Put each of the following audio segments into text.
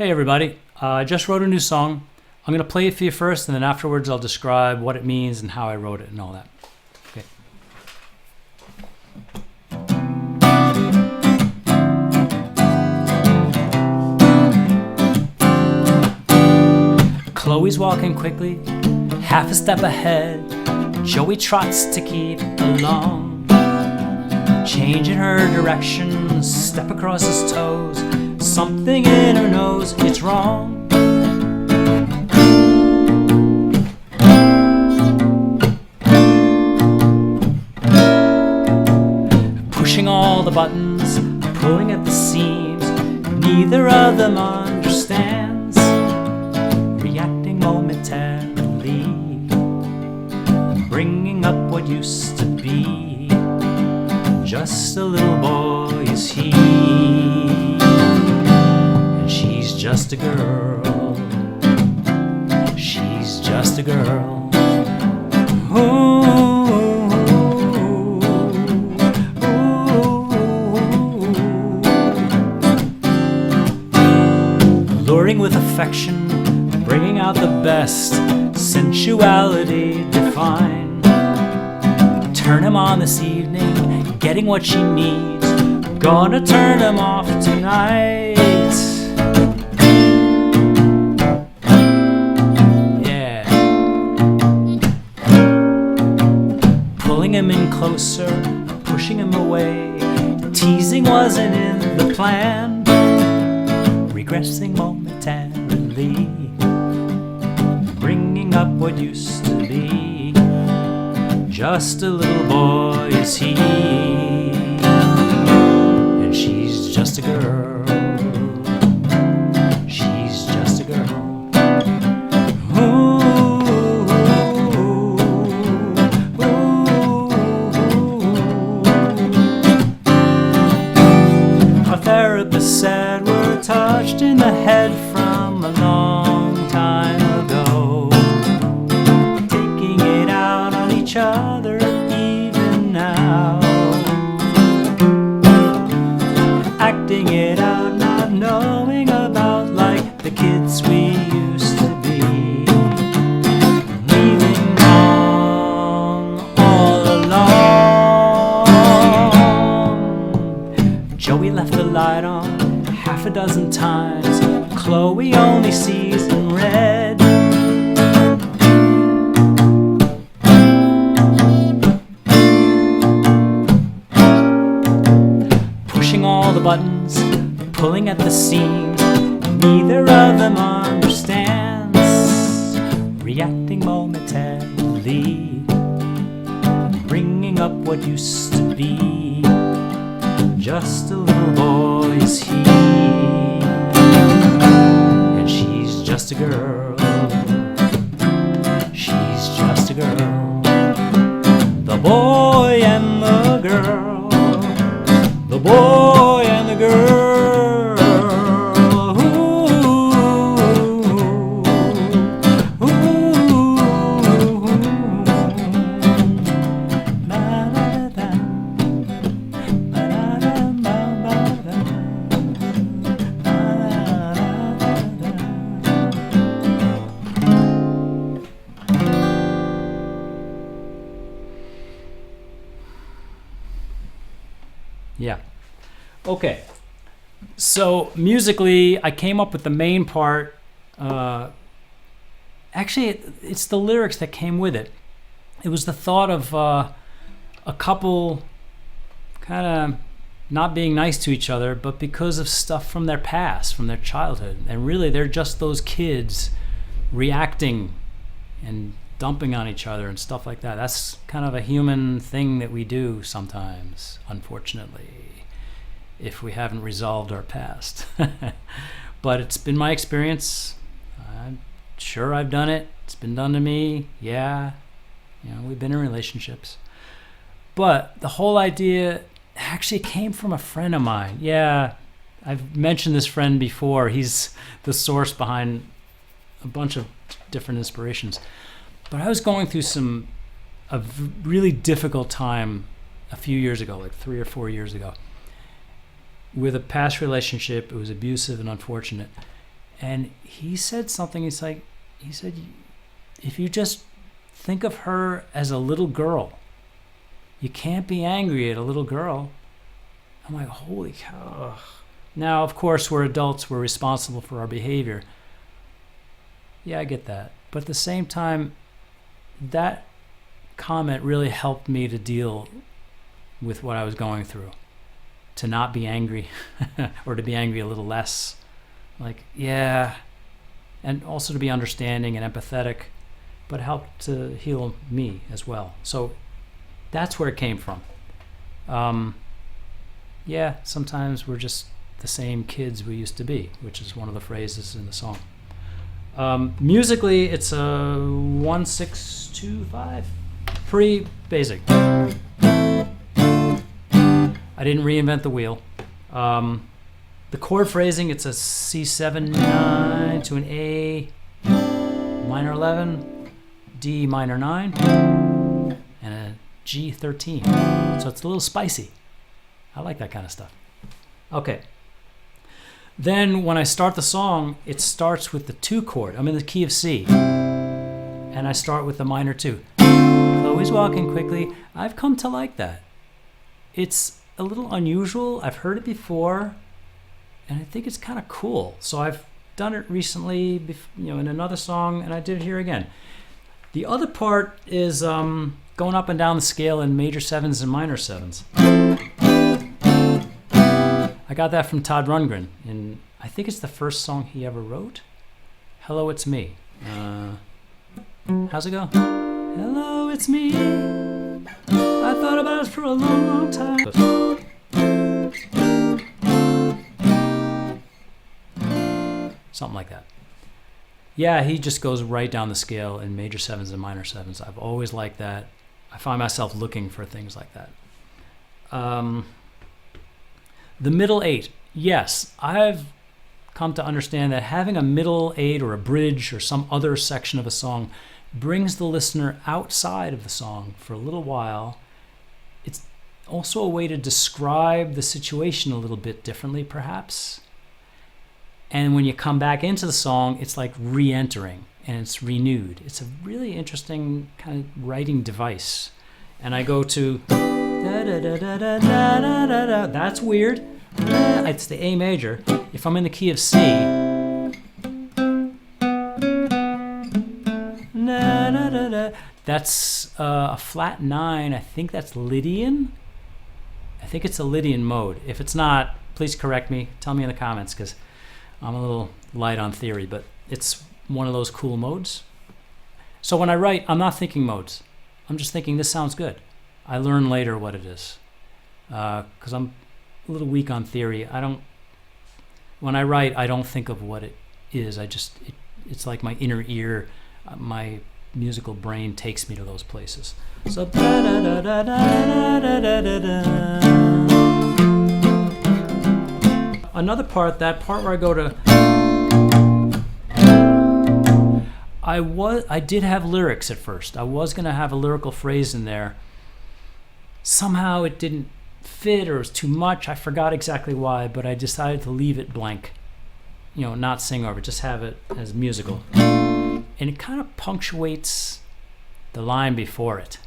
Hey everybody, I just wrote a new song. I'm going to play it for you first, and then afterwards I'll describe what it means and how I wrote it and all that. Okay. Chloe's walking quickly, half a step ahead. Joey trots to keep along, changing her direction, step across his toes. Something in her knows it's wrong. Pushing all the buttons, pulling at the seams, neither of them understands. Reacting momentarily, bringing up what used to be. Just a little boy is he, and she's just a girl. She's just a girl. Ooh, alluring with affection, bringing out the best, sensuality defined. Turn him on this evening, getting what she needs. Gonna turn him off tonight. Yeah. Pulling him in closer, pushing him away. Teasing wasn't in the plan. Regressing momentarily, bringing up what used to be. Just a little boy is he, and she's just a girl. She's just a girl. Ooh, ooh, ooh. Our therapist said we're touched in the head from a long time ago, taking it out on each other even now, acting it out, not knowing about like the kids we used to be, leaving wrong all along. Joey left the light on half a dozen times. Chloe only sees in red. Pushing all the buttons, pulling at the seams, neither of them understands. Reacting momentarily, bringing up what used to be. Just a little boy is he, and she's just a girl. She's just a girl. The boy and the girl. The boy and the girl. Ooh, ooh, ooh. Da-da-da. Yeah. Okay. So musically, I came up with the main part. Actually, it's the lyrics that came with it. It was the thought of a couple kind of not being nice to each other, but because of stuff from their past, from their childhood. And really, they're just those kids reacting and dumping on each other and stuff like that. That's kind of a human thing that we do sometimes, unfortunately, if we haven't resolved our past. But it's been my experience. I'm sure I've done it. It's been done to me. Yeah. You know, we've been in relationships. But the whole idea actually came from a friend of mine. Yeah, I've mentioned this friend before. He's the source behind a bunch of different inspirations. But I was going through a really difficult time a few years ago, like 3 or 4 years ago, with a past relationship. It was abusive and unfortunate. And he said something. He said, if you just think of her as a little girl, you can't be angry at a little girl. I'm like, holy cow. Now, of course, we're adults. We're responsible for our behavior. Yeah, I get that. But at the same time, that comment really helped me to deal with what I was going through. To not be angry or to be angry a little less. Like, yeah. And also to be understanding and empathetic, but helped to heal me as well. So that's where it came from. Yeah, sometimes we're just the same kids we used to be, which is one of the phrases in the song. Musically, it's a 1-6-2-5. Pretty basic. I didn't reinvent the wheel. The chord phrasing, it's a C7-9 to an A minor 11, D minor 9, and a G13. So it's a little spicy. I like that kind of stuff. Okay. Then when I start the song, it starts with the 2 chord. I'm in the key of C. And I start with the minor 2. Chloe's walking quickly. I've come to like that. It's a little unusual. I've heard it before. And I think it's kind of cool. So I've done it recently, in another song, and I did it here again. The other part is going up and down the scale in major 7s and minor 7s. I got that from Todd Rundgren, and I think it's the first song he ever wrote. Hello, It's Me. How's it go? Hello, it's me. I thought about it for a long, long time. Something like that. Yeah, he just goes right down the scale in major 7s and minor 7s. I've always liked that. I find myself looking for things like that. The middle 8. Yes, I've come to understand that having a middle 8 or a bridge or some other section of a song brings the listener outside of the song for a little while. It's also a way to describe the situation a little bit differently, perhaps. And when you come back into the song, it's like re-entering and it's renewed. It's a really interesting kind of writing device. And I go to da da da da da da da da da. That's weird. It's the A major. If I'm in the key of C, that's a flat 9. I think that's Lydian. I think it's a Lydian mode. If it's not, please correct me. Tell me in the comments, because I'm a little light on theory, but it's one of those cool modes. So when I write, I'm not thinking modes. I'm just thinking this sounds good. I learn later what it is, because I'm a little weak on theory. When I write, I don't think of what it is. It's like my inner ear, my musical brain takes me to those places. So another part, that part where I go to, I did have lyrics at first. I was going to have a lyrical phrase in there. Somehow it didn't fit, or it was too much. I forgot exactly why, but I decided to leave it blank. Not sing over, just have it as musical. And it kind of punctuates the line before it,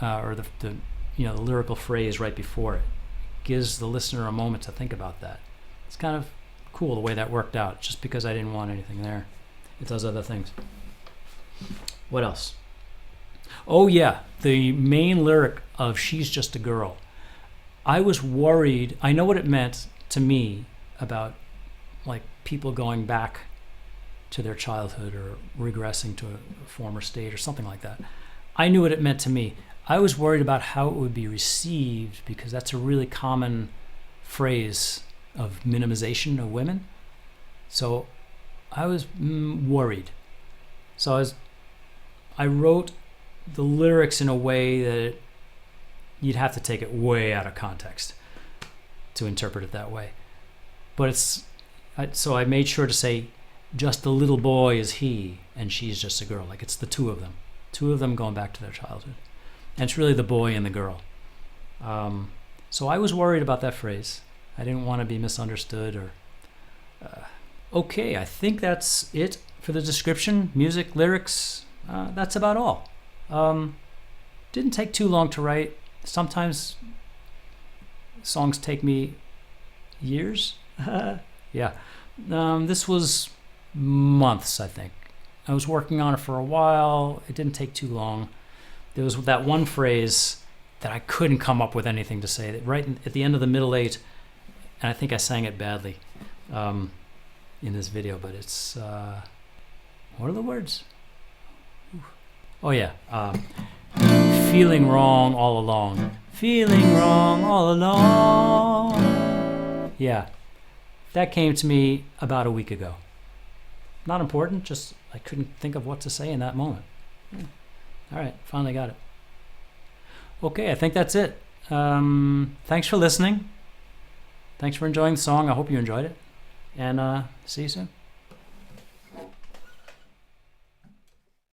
or the lyrical phrase right before it. Gives the listener a moment to think about that. It's kind of cool the way that worked out, just because I didn't want anything there. It does other things. What else? Oh yeah, the main lyric of She's Just a Girl. I was worried. I know what it meant to me about like people going back to their childhood or regressing to a former state or something like that. I knew what it meant to me. I was worried about how it would be received, because that's a really common phrase of minimization of women. So I was worried. So I wrote the lyrics in a way that you'd have to take it way out of context to interpret it that way. But so I made sure to say, just a little boy is he, and she's just a girl. Like it's the two of them going back to their childhood. And it's really the boy and the girl. So I was worried about that phrase. I didn't want to be misunderstood, or Okay, I think that's it for the description, music, lyrics. That's about all. Didn't take too long to write. Sometimes songs take me years. Yeah. This was months, I think. I was working on it for a while. It didn't take too long. There was that one phrase that I couldn't come up with anything to say. Right at the end of the middle eight, and I think I sang it badly in this video, but it's... what are the words? Oh, yeah. Feeling wrong all along. Feeling wrong all along. Yeah. That came to me about a week ago. Not important, just I couldn't think of what to say in that moment. All right, finally got it. Okay, I think that's it. Thanks for listening. Thanks for enjoying the song. I hope you enjoyed it. And see you soon.